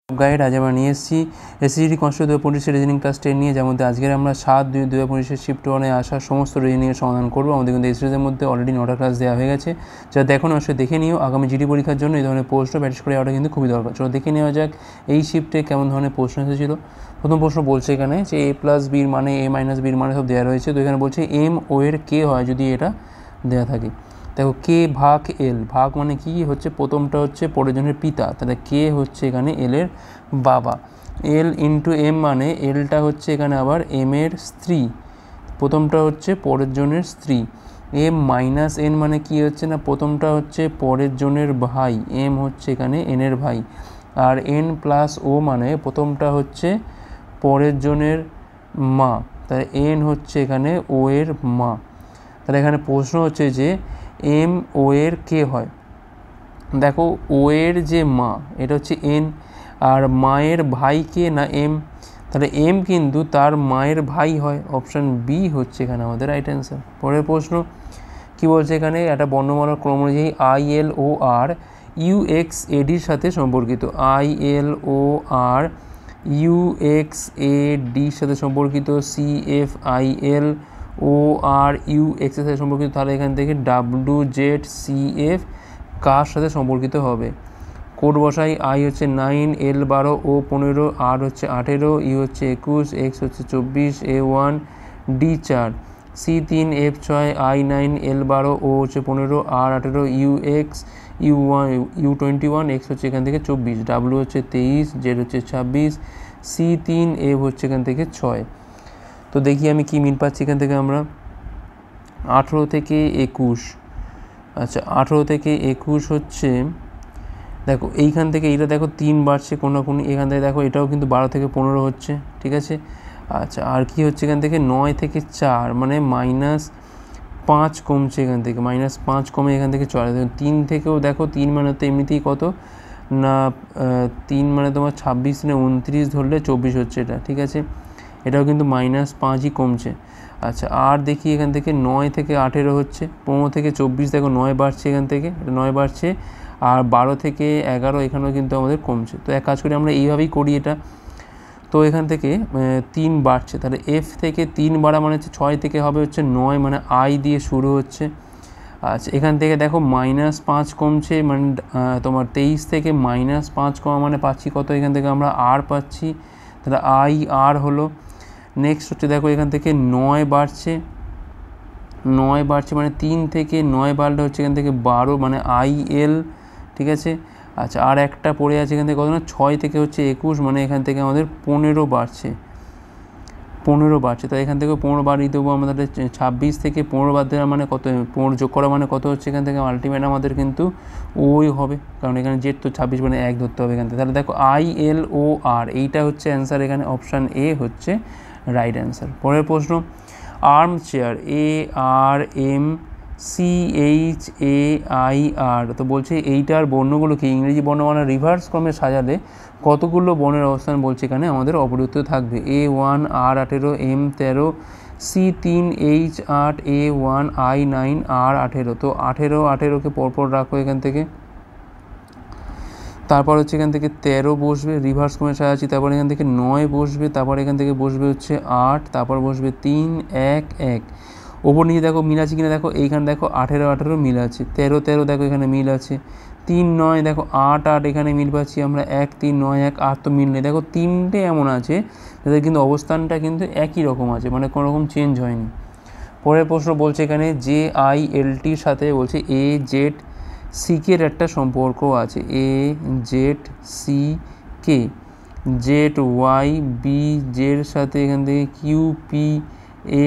Guide আজ আমরা নিয়ে এসেছি এসএসসি কনস্টিটিউশন 2025 রিজনিং ক্লাস 10 নিয়ে, যার মধ্যে আজকের আমরা 7/2/2025 শিফট 1-এ আসা সমস্ত রিজনিংয়ের সমাধান করবো। আমাদের কিন্তু এই সিরিজের মধ্যে অলরেডি 9টা ক্লাস দেওয়া হয়ে গেছে, যা দেখো অবশ্যই দেখে নিও। আগামী জিডি পরীক্ষার জন্য এই ধরনের প্রশ্ন প্র্যাকটিস করে যাওয়াটা কিন্তু খুবই দরকার। চলো দেখে নেওয়া যাক এই শিফটে কেমন ধরনের প্রশ্ন এসেছিল। প্রথম প্রশ্ন বলছে এখানে যে a প্লাস বির মানে a মাইনাস বির মানে সব দেওয়া রয়েছে। তো এখানে বলছে এম ও এর কে হয় যদি এটা দেওয়া থাকে। দেখো কে ভাগ এল, ভাগ মানে কি হচ্ছে, প্রথমটা হচ্ছে পরের জনের পিতা, তাহলে কে হচ্ছে এখানে এল এর বাবা। এল ইন্টু এম মানে এলটা হচ্ছে এখানে আবার এম এর স্ত্রী, প্রথমটা হচ্ছে পরের জনের স্ত্রী। এম মাইনাস এন মানে কি হচ্ছে না, প্রথমটা হচ্ছে পরের জনের ভাই, এম হচ্ছে এখানে এন এর ভাই। আর এন প্লাস ও মানে প্রথমটা হচ্ছে পরের জনের মা, তাহলে এন হচ্ছে এখানে ও এর মা। তাহলে এখানে প্রশ্ন হচ্ছে যে এম ও এর কে হয়। দেখো ও এর যে মা এটা হচ্ছে এন, আর মায়ের ভাই কে না এম, তাহলে এম কিন্তু তার মায়ের ভাই হয়। অপশান বি হচ্ছে এখানে আমাদের রাইট অ্যান্সার। পরের প্রশ্ন কি বলছে এখানে, একটা বর্ণমালার ক্রম অনুযায়ী I L O R U X এডির সাথে সম্পর্কিত। I L O R U X A ডির সাথে সম্পর্কিত, C F I L O R U X এর সাথে সম্পর্কিত, তাহলে এখান থেকে ডাব্লু জেড সি এফ কার সাথে সম্পর্কিত হবে। কোড বসাই, আই হচ্ছে 9, এল 12, ও 15, আর হচ্ছে 18, ইউ হচ্ছে 21, এক্স হচ্ছে 24, এ 1, ডি 4, সি 3, এফ 6, আই 9, এল 12, ও হচ্ছে 15, আর 18, ইউ এক্স, ইউ 21, এক্স হচ্ছে এখান থেকে 24, ডাব্লু হচ্ছে 23, জেড হচ্ছে 26, সি 3, এফ হচ্ছে এখান থেকে 6। তো দেখি আমি কি মিল পাচ্ছি এখান থেকে আমরা। 18 থেকে 21, আচ্ছা 18 থেকে 21 হচ্ছে, দেখো এইখান থেকে এইটা দেখো 3 বাড়ছে কোনাকুনি, এখান থেকে দেখো এটাও কিন্তু 12 থেকে 15 হচ্ছে, ঠিক আছে। আচ্ছা আর কি হচ্ছে এখান থেকে 9 থেকে 4 মানে -5 কমছে, এখান থেকে -5 কমে এখান থেকে চলে। 3 থেকেও দেখো 3 মানে তো এমনিতেই কত না 3 মানে তোমার 26 না 29 ধরলে 24 হচ্ছে এটা, ঠিক আছে। এটাও কিন্তু -5ই কমছে। আচ্ছা আর দেখি এখান থেকে 9 থেকে 18 হচ্ছে, 15 থেকে 24 দেখো 9 বাড়ছে, এখান থেকে এটা 9 বাড়ছে, আর 12 থেকে 11 এখানেও কিন্তু আমাদের কমছে। তো এক কাজ করি আমরা এইভাবেই করি এটা। তো এখান থেকে 3 বাড়ছে, তাহলে এফ থেকে 3 বাড়া মানে হচ্ছে 6 থেকে হবে হচ্ছে 9, মানে আই দিয়ে শুরু হচ্ছে। আচ্ছা এখান থেকে দেখো -5 কমছে, মানে তোমার 23 থেকে -5 কমা মানে পাচ্ছি কত, এখান থেকে আমরা আর পাচ্ছি, তাহলে আই আর হলো। নেক্সট হচ্ছে দেখো এখান থেকে 9 বাড়ছে, 9 বাড়ছে মানে 3 থেকে 9 বাড়লে হচ্ছে এখান থেকে 12 মানে আই এল, ঠিক আছে। আচ্ছা আর একটা পড়ে আছে এখান থেকে কত না 6 থেকে হচ্ছে 21 মানে এখান থেকে আমাদের 15 বাড়ছে, 15 বাড়ছে। তো এখান থেকে 15 বাড়িয়ে দেবো আমাদের, 26 থেকে 15 বাদ দেওয়া মানে কত, 15 যোগ করা মানে কত হচ্ছে এখান থেকে আলটিমেট আমাদের কিন্তু ওই হবে, কারণ এখানে জেড তো 26 মানে 1 ধরতে হবে এখান থেকে। তাহলে দেখো আই এল ও আর এইটা হচ্ছে অ্যান্সার, এখানে অপশান এ হচ্ছে রাইট অ্যান্সার। পরের প্রশ্ন, arm chair A R M C H A I R, তো বলছে এইটার বর্ণগুলোকে ইংরেজি বর্ণমালা রিভার্স ক্রমে সাজালে কতগুলো বর্ণের অবস্থান বলছে এখানে আমাদের অপরিবর্তিত থাকবে। A 1 R 18, M 13, C 3, H 8, A 1, I 9, R 18। তো 18কে পরপর রাখো এখান থেকে, তারপর হচ্ছে এখান থেকে 13 বসবে, রিভার্স ক্রমে সাজাচ্ছি, তারপর এখান থেকে 9 বসবে, তারপর এখান থেকে বসবে হচ্ছে 8, তারপর বসবে 3, 1, 1। ওপর নিচে দেখো মিল আছে কিনা, দেখো এইখানে দেখো 18 মিল আছে, 13 দেখো এখানে মিল আছে, 3 9 দেখো 8 এখানে মিল পাচ্ছি আমরা, 1 3 9 1 8 তো মিল নেই। দেখো 3টে এমন আছে যাদের কিন্তু অবস্থানটা কিন্তু একই রকম আছে, মানে কোনো রকম চেঞ্জ হয়নি। পরের প্রশ্ন বলছে এখানে জে আই এল টির সাথে বলছে এ জেড সি কে একটা সম্পর্ক আছে, A Z C K, Z Y B জের সাথে এখান থেকে কিউ পি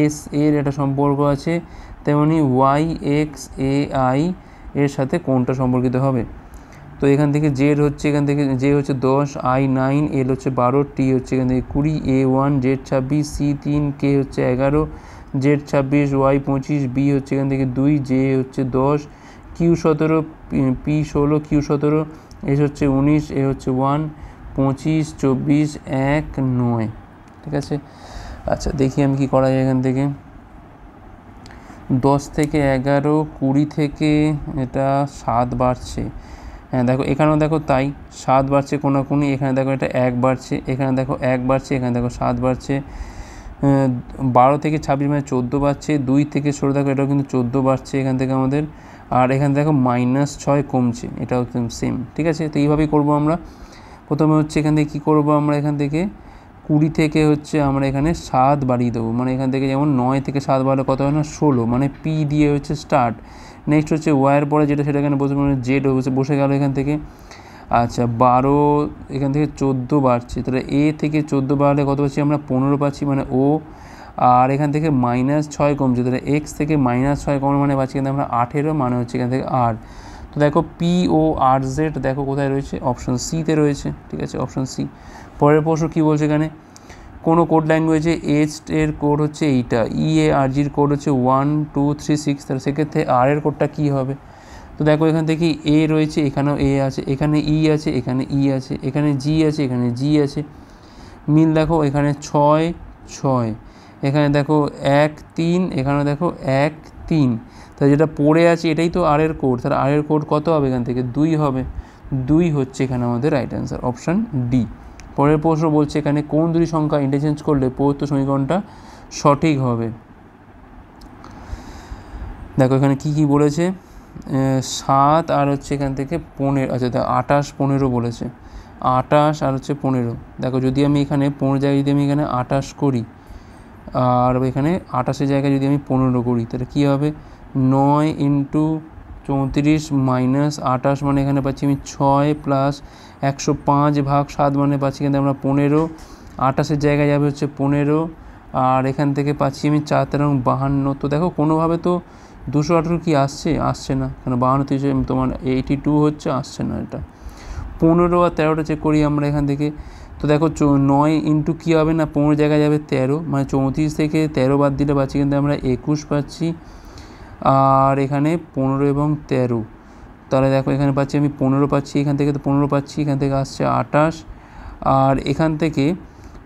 এস এর একটা সম্পর্ক আছে, তেমনি ওয়াই এক্স এ আই এর সাথে কোনটা সম্পর্কিত হবে। তো এখান থেকে জেড হচ্ছে, এখান থেকে জে হচ্ছে 10, আই 9, এল হচ্ছে 12, টি হচ্ছে এখান থেকে 20, এ 1, জেড 26, সি 3, কে হচ্ছে 11, জেড 26, ওয়াই 25, বি হচ্ছে এখান থেকে 2, জে হচ্ছে 10, কিউ 17, পি 16, কিউ 17, এস হচ্ছে 19, এ হচ্ছে 1, 25, 24, 1, 9, ঠিক আছে। আচ্ছা দেখি আমি কি করা যায় এখান থেকে। 10 থেকে 11, 20 থেকে এটা 7 বাড়ছে, হ্যাঁ দেখো এখানেও দেখো তাই 7 বাড়ছে কোনাকুনি, এখানে দেখো এটা 1 বাড়ছে, এখানে দেখো 1 বাড়ছে, এখানে দেখো 7 বাড়ছে, 12 থেকে 26 মানে 14 বাড়ছে, 2 থেকে সরে দেখো এটাও কিন্তু 14 বাড়ছে এখান থেকে আমাদের, আর এখানে দেখো -6 কমছে, এটাও সেম। ঠিক আছে, তো এইভাবেই করবো আমরা। প্রথমে হচ্ছে এখান থেকে কী করবো আমরা, এখান থেকে 20 থেকে হচ্ছে আমরা এখানে 7 বাড়িয়ে দেবো, মানে এখান থেকে যেমন 9 থেকে 7 বাড়লে কত হয় না 16, মানে পি দিয়ে হচ্ছে স্টার্ট। নেক্সট হচ্ছে ওয়ার পরে যেটা সেটা এখানে বসে, মানে জেড বসে গেল এখান থেকে। আচ্ছা 12 এখান থেকে 14 বাড়ছে, তাহলে এ থেকে 14 বাড়লে কত পাচ্ছি আমরা 15 পাচ্ছি, মানে ও। আর এখান থেকে -6 কমছে, তাহলে এক্স থেকে -6 কমার মানে পাচ্ছি কিন্তু আমরা 18, মানে হচ্ছে এখান থেকে আর। তো দেখো পি ও আর জেড দেখো কোথায় রয়েছে, অপশন সিতে রয়েছে। ঠিক আছে, অপশন সি। পরের প্রশ্ন কী বলছে এখানে, কোনো কোড ল্যাঙ্গুয়েজে এইচ এর কোড হচ্ছে এইটা, ই এ আর জির কোড হচ্ছে 1 2 3 6, তাহলে সেক্ষেত্রে আর এর কোডটা কী হবে। তো দেখো এখান থেকে এ রয়েছে, এখানেও এ আছে, এখানে ই আছে, এখানে ই আছে, এখানে জি আছে, এখানে জি আছে, মিল দেখো এখানে 6 6, এখানে দেখো 1 3, এখানে দেখো 1 3, তাহলে যেটা পড়ে আছে এটাই তো আর এর কোড, তাহলে আর এর কোড কত হবে এখান থেকে 2 হবে, 2 হচ্ছে এখানে আমাদের রাইট অ্যান্সার, অপশান ডি। পরের প্রশ্ন বলছে এখানে কোন দুটি সংখ্যা ইন্টারচেঞ্জ করলে প্রদত্ত সমীকরণটা সঠিক হবে। দেখো এখানে কি কি বলেছে, 7 আর হচ্ছে এখান থেকে 15, আচ্ছা 28 15 বলেছে, 28 আর হচ্ছে 15। দেখো যদি আমি এখানে 15 জায়গায় যদি আমি এখানে 28 করি, আর এখানে 28-এর জায়গায় যদি আমি 15 করি, তাহলে কী হবে 9 × 34 - 28, মানে এখানে পাচ্ছি আমি 6 প্লাস 105/7, মানে পাচ্ছি কিন্তু আমরা 15, 28-এর জায়গায় যাবে হচ্ছে 15, আর এখান থেকে পাচ্ছি আমি 4 এবং 52। তো দেখো কোনোভাবে তো 218 কি আসছে না, কারণ 52 তোমার 82 হচ্ছে, আসছে না এটা। 15 আর 13টা চেক করি আমরা এখান থেকে, তো দেখো 9 × কী হবে না 15 জায়গায় যাবে 13, মানে 34 থেকে 13 বাদ দিলে পাচ্ছি কিন্তু আমরা 21 পাচ্ছি, আর এখানে 15 এবং 13, তাহলে দেখো এখানে পাচ্ছি আমি 15 পাচ্ছি, এখান থেকে তো 15 পাচ্ছি, এখান থেকে আসছে 28, আর এখান থেকে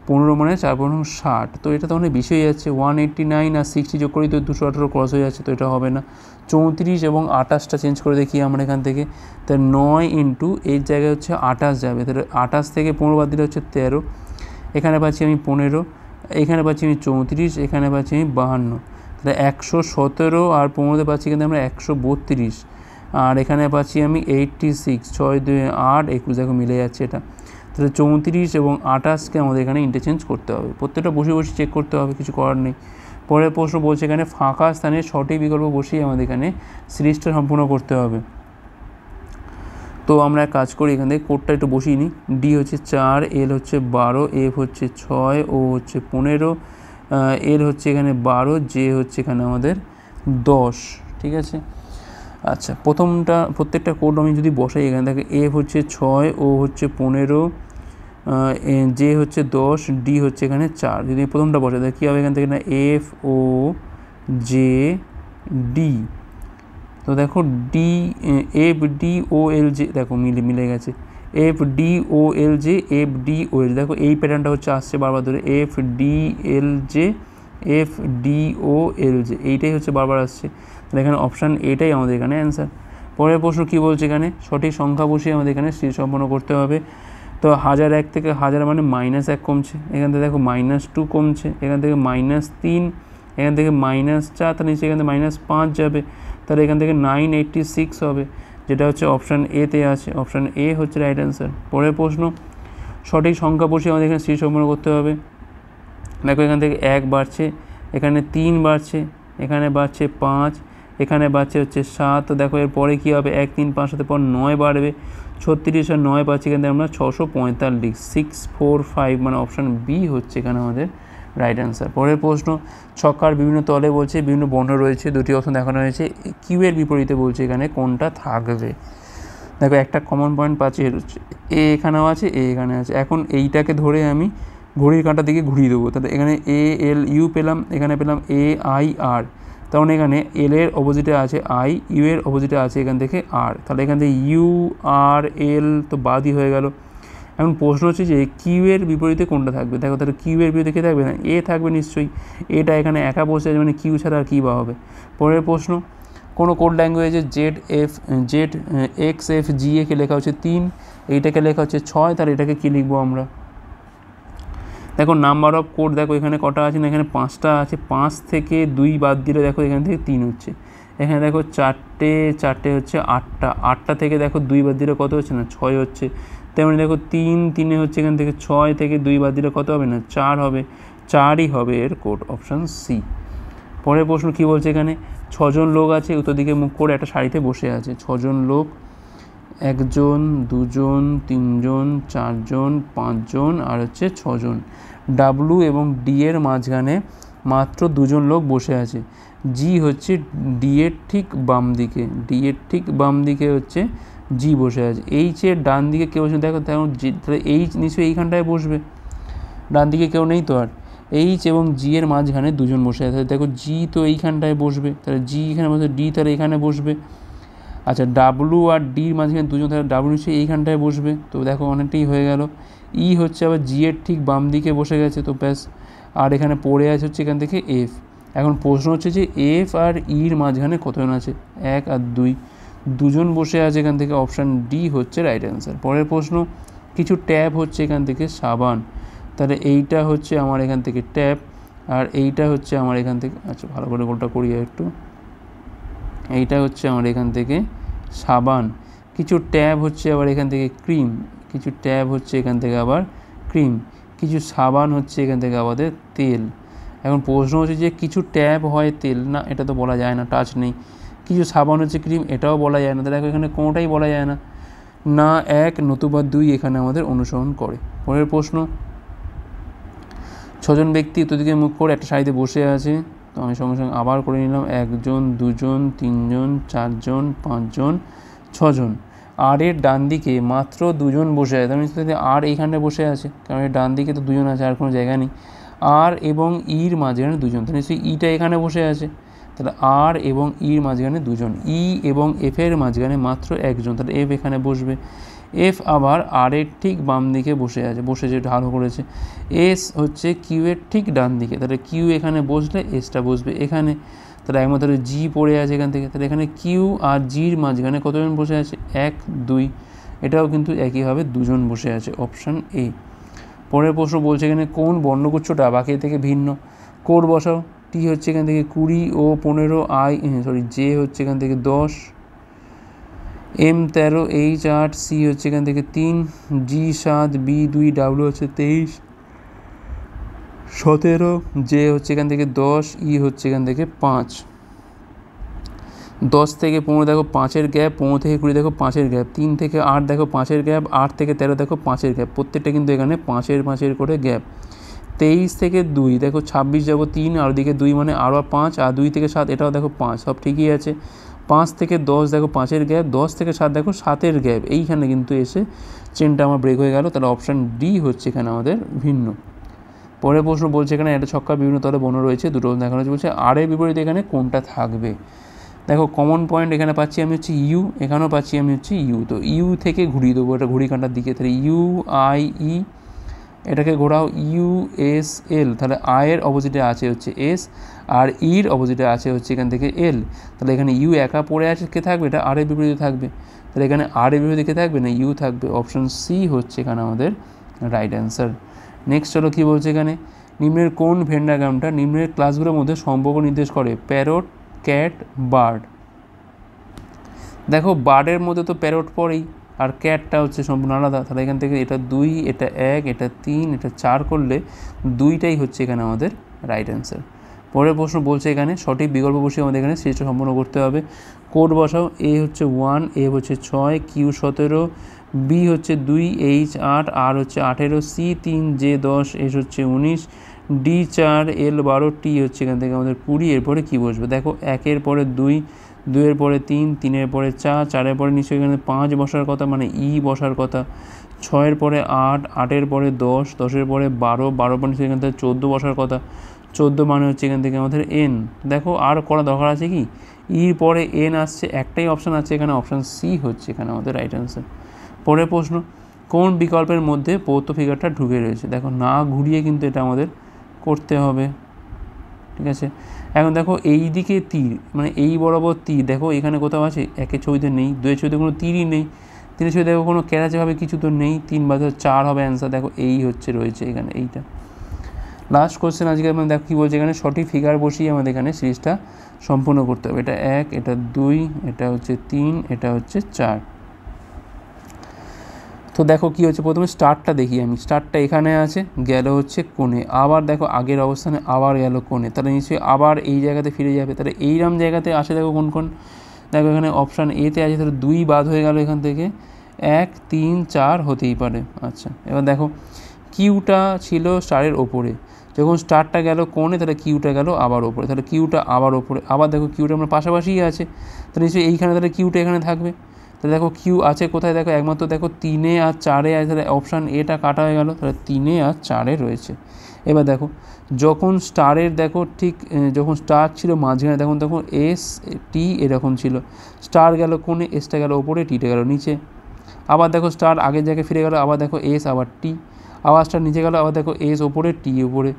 15 মানে 4 × 60, তো এটা তো অনেক বেশি হয়ে যাচ্ছে, 189 আর 60 যোগ করি তো 218 ক্রস হয়ে যাচ্ছে, তো এটা হবে না। 34 এবং 28টা চেঞ্জ করে দেখি আমরা এখান থেকে, তাহলে 9 × এর জায়গায় হচ্ছে 28 যাবে, তাহলে 28 থেকে 15 বাদ দিলে হচ্ছে 13, এখানে পাচ্ছি আমি 15, এখানে পাচ্ছি আমি 34, এখানে পাচ্ছি আমি 52, তাহলে 117 আর 15 পাচ্ছি কিন্তু আমরা 132, আর এখানে পাচ্ছি আমি 86, 6 2 8 21, দেখো মিলে যাচ্ছে এটা। তাহলে 34 এবং 28কে আমাদের এখানে ইন্টারচেঞ্জ করতে হবে, প্রত্যেকটা বসে বসে চেক করতে হবে, কিছু করার নেই। পরের প্রশ্ন বলছে এখানে ফাঁকা স্থানে সঠিক বিকল্প বসিয়ে আমাদের এখানে সিরিজটা সম্পূর্ণ করতে হবে। তো আমরা এক কাজ করি, এখান থেকে কোডটা একটু বসিয়ে নিই। ডি হচ্ছে 4, এল হচ্ছে 12, এফ হচ্ছে 6, ও হচ্ছে 15, এল হচ্ছে এখানে 12, জে হচ্ছে এখানে আমাদের 10। ঠিক আছে, আচ্ছা প্রত্যেকটা কোড আমি যদি বসাই, এখানে দেখে এফ হচ্ছে 6, ও হচ্ছে 15, জে হচ্ছে 10, ডি হচ্ছে এখানে 4। যদি প্রথমটা বসাই তাহলে কী হবে, এখান থেকে না এফ ও জে ডি, তো দেখো D F D O L J, দেখো মিলে গেছে, F D O L J, F D O L, দেখো এই প্যাটার্নটা হচ্ছে আসছে বারবার ধরে, F D L J, F D O L J, এইটাই হচ্ছে বারবার আসছে, তাহলে এখানে অপশান এটাই আমাদের এখানে অ্যান্সার। পরের প্রশ্ন কী বলছে, এখানে সঠিক সংখ্যা বসিয়ে আমাদের এখানে সিরিজ সম্পন্ন করতে হবে। তো 1001 থেকে 1000 মানে -1 কমছে, এখান থেকে দেখো -2 কমছে, এখান থেকে -3, এখান থেকে -4, তার নিচে এখান থেকে -5 যাবে, তাহলে এখান থেকে 986 হবে, যেটা হচ্ছে অপশান এতে আছে, অপশান এ হচ্ছে রাইট অ্যান্সার। পরের প্রশ্ন, সঠিক সংখ্যা বসিয়ে আমাদের এখানে সিরিজ সম্পন্ন করতে হবে। দেখো এখান থেকে 1 বাড়ছে, এখানে 3 বাড়ছে, এখানে বাড়ছে 5, এখানে বাড়ছে হচ্ছে 7, তো দেখো এরপরে কী হবে 1 3 5 সাথে পর 9 বাড়বে, 36 আর 9 পাচ্ছি এখান থেকে আমরা 645, 645, মানে অপশান বি হচ্ছে এখানে আমাদের রাইট অ্যান্সার। পরের প্রশ্ন, ছক্কার বিভিন্ন তলে বলছে বিভিন্ন বর্ণ রয়েছে, দুটি অপশন দেখানো হয়েছে, কিউ এর বিপরীতে বলছে এখানে কোনটা থাকবে। দেখো একটা কমন পয়েন্ট পাচ্ছি, হচ্ছে এ এখানেও আছে, এ এখানে আছে, এখন এইটাকে ধরে আমি ঘড়ির কাঁটার দিকে ঘুরিয়ে দেবো, তাহলে এখানে এ এল ইউ পেলাম, এখানে পেলাম এ আই আর, তখন এখানে এল এর অপোজিটে আছে আই, ইউ এর অপোজিটে আছে এখান থেকে আর, তাহলে এখান থেকে ইউ আর এল তো বাদই হয়ে গেল। এখন প্রশ্ন হচ্ছে যে কিউ এর বিপরীতে কোনটা থাকবে। দেখো তাহলে কিউ এর বিপরীতে কে থাকবে, না এ থাকবে নিশ্চয়ই, এটা এখানে একা বসে আছে, মানে কিউ ছাড়া আর কী বা হবে। পরের প্রশ্ন, কোনো কোড ল্যাঙ্গুয়েজে ZXFGA কে লেখা হচ্ছে 3, এইটাকে লেখা হচ্ছে 6, তাহলে এটাকে কী লিখবো আমরা? দেখো নাম্বার অফ কোড দেখো এখানে কটা আছে না, এখানে 5টা আছে, 5 থেকে 2 বাদ দিলে দেখো এখান থেকে 3 হচ্ছে, এখানে দেখো 4টে হচ্ছে 8টা থেকে দেখো 2 বাদ দিলে কত হচ্ছে না 6 হচ্ছে, তেমনি দেখো 3 হচ্ছে এখান থেকে 6 থেকে 2 বাদ দিলে কত হবে না 4 হবে, 4ই হবে এর কোড, অপশান সি। পরের প্রশ্ন কী বলছে এখানে, 6 জন লোক আছে উত্তর দিকে মুখ করে একটা সারিতে বসে আছে, 6 জন লোক, 1 জন 2 জন 3 জন 4 জন 5 জন আর হচ্ছে 6 জন। ডাব্লু এবং ডি এর মাঝখানে মাত্র 2 জন লোক বসে আছে, জি হচ্ছে ডি এর ঠিক বাম দিকে, হচ্ছে জি বসে আছে, এইচ এর ডান দিকে কেউ বসে, দেখো তাহলে এইচ নিশ্চয়ই এইখানটায় বসবে, ডান দিকে কেউ নেই তো, আর এইচ এবং জি এর মাঝখানে 2 জন বসে আছে, দেখো জি তো এইখানটায় বসবে, তাহলে জি এখানে বসবে, ডি তাহলে এখানে বসবে। আচ্ছা ডাব্লু আর ডির মাঝখানে 2 জন, তাহলে ডাব্লু নিশ্চয়ই এইখানটায় বসবে, তো দেখো অনেকটাই হয়ে গেল। ই হচ্ছে আবার জি এর ঠিক বাম দিকে বসে গেছে, তো ব্যাস, আর এখানে পড়ে আছে হচ্ছে এখান থেকে এফ। এখন প্রশ্ন হচ্ছে যে এফ আর ইর মাঝখানে কতজন আছে, 1 আর 2 জন বসে আছে এখান থেকে, অপশান ডি হচ্ছে রাইট অ্যান্সার। পরের প্রশ্ন, কিছু ট্যাব হচ্ছে এখান থেকে সাবান, তাহলে এইটা হচ্ছে আমার এখান থেকে ট্যাব, আর এইটা হচ্ছে আমার এখান থেকে, আচ্ছা ভালো করে গোলটা করিয়ে একটু, এইটা হচ্ছে আমার এখান থেকে সাবান, কিছু ট্যাব হচ্ছে আবার এখান থেকে ক্রিম, কিছু সাবান হচ্ছে এখান থেকে আমাদের তেল। এখন প্রশ্ন হচ্ছে যে কিছু ট্যাব হয় তেল, না এটা তো বলা যায় না, টাচ নেই, কিছু সাবান হচ্ছে ক্রিম, এটাও বলা যায় না, দেখো এখানে কোনোটাই বলা যায় না, না 1 নতুবা 2 এখানে আমাদের অনুসরণ করে। পরের প্রশ্ন, 6 জন ব্যক্তি উত্তর দিকে মুখ করে একটা সারিতে বসে আছে, তো আমি সঙ্গে সঙ্গে আবার করে নিলাম, 1 জন 2 জন 3 জন 4 জন 5 জন 6 জন, আর এর ডান দিকে মাত্র 2 জন বসে আছে, আমি আর এইখানটায় বসে আছে, কারণ এর ডান দিকে তো 2 জন আছে, আর কোনো জায়গা নেই, আর এবং ইর মাঝখানে 2 জন, তাহলে নিশ্চয়ই ইটা এখানে বসে আছে, তাহলে আর এবং ইর মাঝখানে 2 জন, ই এবং এফ এর মাঝখানে মাত্র 1 জন, তাহলে এফ এখানে বসবে, এফ আবার আর এর ঠিক বাম দিকে বসেছে ঢালো করেছে, এস হচ্ছে কিউ এর ঠিক ডান দিকে, তাহলে কিউ এখানে বসলে এসটা বসবে এখানে, তাহলে একমাত্র জি পড়ে আছে এখান থেকে, তাহলে এখানে কিউ আর জির মাঝখানে কতজন বসে আছে 1 2, এটাও কিন্তু একইভাবে 2 জন বসে আছে, অপশান এ। পরের প্রশ্ন বলছে এখানে কোন বর্ণগুচ্ছটা বাকি থেকে ভিন্ন, কোড বসাও, টি হচ্ছে এখান থেকে 20 ও 15, জে হচ্ছে এখান থেকে 10, এম 13, এইচ 8, সি হচ্ছে এখান থেকে 3, জি 7, বি 2, ডাব্লিউ হচ্ছে 23, 17, জে হচ্ছে এখান থেকে 10, ই হচ্ছে এখান থেকে 5, 10 থেকে 15 দেখো 5-এর গ্যাপ, 15 থেকে 20 দেখো 5-এর গ্যাপ, 3 থেকে 8 দেখো 5-এর গ্যাপ, 8 থেকে 13 দেখো 5-এর গ্যাপ, প্রত্যেকটা কিন্তু এখানে 5-এর করে গ্যাপ, 23 থেকে 2 দেখো 26 যাবো 3, আর ওদিকে 2 মানে আরও 5, আর 2 থেকে 7 এটাও দেখো 5, সব ঠিকই আছে, 5 থেকে 10 দেখো 5-এর গ্যাপ, 10 থেকে 7 দেখো 7-এর গ্যাপ, এইখানে কিন্তু এসে চেনটা আমার ব্রেক হয়ে গেল, তাহলে অপশান ডি হচ্ছে এখানে আমাদের ভিন্ন। পরের প্রশ্ন বলছে এখানে একটা ছক্কা বিভিন্ন তলে বর্ণ রয়েছে, দুটো দেখানো হচ্ছে, বলছে আর এর বিপরীতে এখানে কোনটা থাকবে, দেখো কমন পয়েন্ট এখানে পাচ্ছি আমি হচ্ছে ইউ, এখানেও পাচ্ছি আমি হচ্ছে ইউ, তো ইউ থেকে ঘুরিয়ে দেবো এটা ঘড়ি কাঁটার দিকে, তাহলে ইউ আই ই, এটাকে ঘোরাও ইউ এস এল, তাহলে আয়ের অপোজিটে আছে হচ্ছে এস, আর ইর অপোজিটে আছে হচ্ছে এখান থেকে এল, তাহলে এখানে ইউ একা পড়ে আছে, কে থাকবে, এটা আর এর বিপরীতে থাকবে, তাহলে এখানে আর এর বিপরীতে কে থাকবে না ইউ থাকবে, অপশান সি হচ্ছে এখানে আমাদের রাইট অ্যান্সার। নেক্সট হলো কী বলছে এখানে, নিম্নের কোন ভেন ডায়াগ্রামটা নিম্নের ক্লাসগুলোর মধ্যে সম্পর্ক নির্দেশ করে, প্যারট, ক্যাট, বার্ড, দেখো বার্ডের মধ্যে তো প্যারট পড়েই, আর ক্যাটটা হচ্ছে সম্পূর্ণ আলাদা, তাহলে এখান থেকে এটা 2, এটা 1, এটা 3, এটা 4 করলে 2টাই হচ্ছে এখানে আমাদের রাইট অ্যান্সার। পরের প্রশ্ন বলছে এখানে সঠিক বিকল্প বসিয়ে আমাদের এখানে সিরিজটা সম্পূর্ণ করতে হবে, কোড বসাও, এ হচ্ছে 1, এ হচ্ছে 6, কিউ 17, বি হচ্ছে 2, এইচ 8, আর হচ্ছে 18, সি 3, জে 10, এস হচ্ছে 19, ডি 4, এল 12, টি হচ্ছে এখান থেকে আমাদের 20, এরপরে কী বসবে, দেখো 1-এর পরে 2, 2-এর পরে 3, 3-এর পরে 4, 4-এর পরে নিশ্চয়ই এখানে 5 বসার কথা, মানে ই বসার কথা, 6-এর পরে 8, 8-এর পরে 10, 10-এর পরে 12, 12 পরে নিশ্চয়ই এখান থেকে 14 বসার কথা, 14 মানে হচ্ছে এখান থেকে আমাদের এন, দেখো আর করা দরকার আছে কি, ইর পরে এন আসছে, একটাই অপশান আছে এখানে, অপশান সি হচ্ছে এখানে আমাদের রাইট অ্যান্সার। পরের প্রশ্ন, কোন বিকল্পের মধ্যে পৌত্য ফিগারটা ঢুকে রয়েছে, দেখো না ঘুরিয়ে কিন্তু এটা আমাদের করতে হবে, ঠিক আছে, এখন দেখো এই দিকে তীর, মানে এই বরাবর তীর দেখো এখানে কোথাও আছে, একের ছবিতে নেই, দুয়ের ছবিতে কোনো তীরই নেই, তিনের ছবিতে দেখো কোনো ক্যারাচেভাবে কিছু তো নেই, 3 বা 4 হবে অ্যান্সার। দেখো এই হচ্ছে রয়েছে এখানে এইটা। লাস্ট কোশ্চেন আজকে মানে দেখো কী বলছে এখানে, সঠিক ফিগার বসিয়ে আমাদের এখানে সিরিজটা সম্পূর্ণ করতে হবে। এটা 1, এটা 2, এটা হচ্ছে 3, এটা হচ্ছে 4। তো দেখো কী হচ্ছে, প্রথমে স্টারটা দেখি আমি, স্টারটা এখানে আছে, গেল হচ্ছে কোণে, আবার দেখো আগের অবস্থানে আবার গেল কোণে, তাহলে নিশ্চয়ই আবার এই জায়গাতে ফিরে যাবে। তাহলে এইরকম জায়গাতে আসে দেখো কোন কোন, দেখো এখানে অপশান এতে আছে, তাহলে 2 বাদ হয়ে গেল এখান থেকে, 1, 3, 4 হতেই পারে। আচ্ছা এবার দেখো কিউটা ছিল স্টারের ওপরে, যখন স্টারটা গেল কোণে তাহলে কিউটা গেল আবার ওপরে, তাহলে কিউটা আবার ওপরে, আবার দেখো কিউটা আমরা পাশাপাশিই আছে, তাহলে নিশ্চয়ই এইখানে তাহলে কিউটা এখানে থাকবে। তাহলে দেখো কিউ আছে কোথায়, দেখো একমাত্র দেখো 3 আর 4 আছে, তাহলে অপশান এটা কাটা হয়ে গেল, তাহলে 3 আর 4 রয়েছে। এবার দেখো যখন স্টারের দেখো ঠিক যখন স্টার ছিল মাঝখানে তখন এস টি এরকম ছিল, স্টার গেল কোণে, এসটা গেল ওপরে, টিটা গেল নিচে, আবার দেখো স্টার আগের জায়গায় ফিরে গেল, আবার দেখো এস আবার টি, আবার স্টার নিচে গেল, আবার দেখো এস ওপরে টি ওপরে,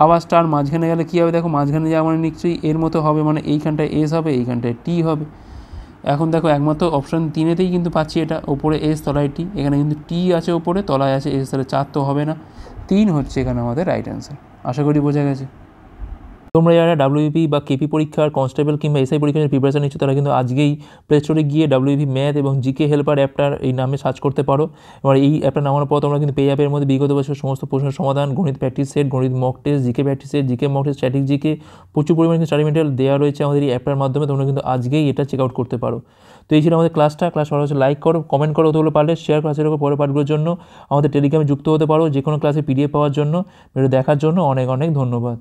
আবার স্টার মাঝখানে গেলে কী হবে, দেখো মাঝখানে যাওয়া মানে নিশ্চয়ই এর মতো হবে, মানে এইখানটায় এস হবে, এইখানটায় টি হবে। এখন দেখো একমাত্র অপশান 3-তেই কিন্তু পাচ্ছি এটা, ওপরে এস তলায় টি, এখানে কিন্তু টি আছে ওপরে, তলায় আছে এস, তাহলে 4 তো হবে না, 3 হচ্ছে এখানে আমাদের রাইট অ্যান্সার। আশা করি বোঝা গেছে। তোমরা যারা ডাব্লিউবিপি বা কেপি পরীক্ষার কনস্টেবল কিংবা এসআই পরীক্ষার প্রিপারেশন নিচ্ছ তারা কিন্তু আজকেই প্লে স্টোরে গিয়ে ডাব্লিউবিপি ম্যাথ এবং জিকে হেল্পার অ্যাপটার এই নামে সার্চ করতে পারো। এবার এই অ্যাপটা নামানোর পর তোমরা কিন্তু পেয়ে যাবে এর মধ্যে বিগত বছর সমস্ত প্রশ্নের সমাধান, গণিত প্র্যাকটিস সেট, গণিত mock test, GK practice set, GK mock test, static GK, প্রচুর পরিমাণে স্টাডি মেটেরিয়াল দেওয়া রয়েছে আমাদের এই অ্যাপটার মাধ্যমে। তোমরা কিন্তু আজকেই এটা চেক আউট করতে পারো। তো এই ছিল আমাদের ক্লাস ভালো হচ্ছে লাইক করো, কমেন্ট করো, ওগুলো পারলে শেয়ার ক্লাসের উপর পরের পার্টগুলোর জন্য আমাদের টেলিগ্রামে যুক্ত হতে পারো যে কোনো ক্লাসে পিডিএফ পাওয়ার জন্য। ভিডিও দেখার জন্য অনেক অনেক ধন্যবাদ।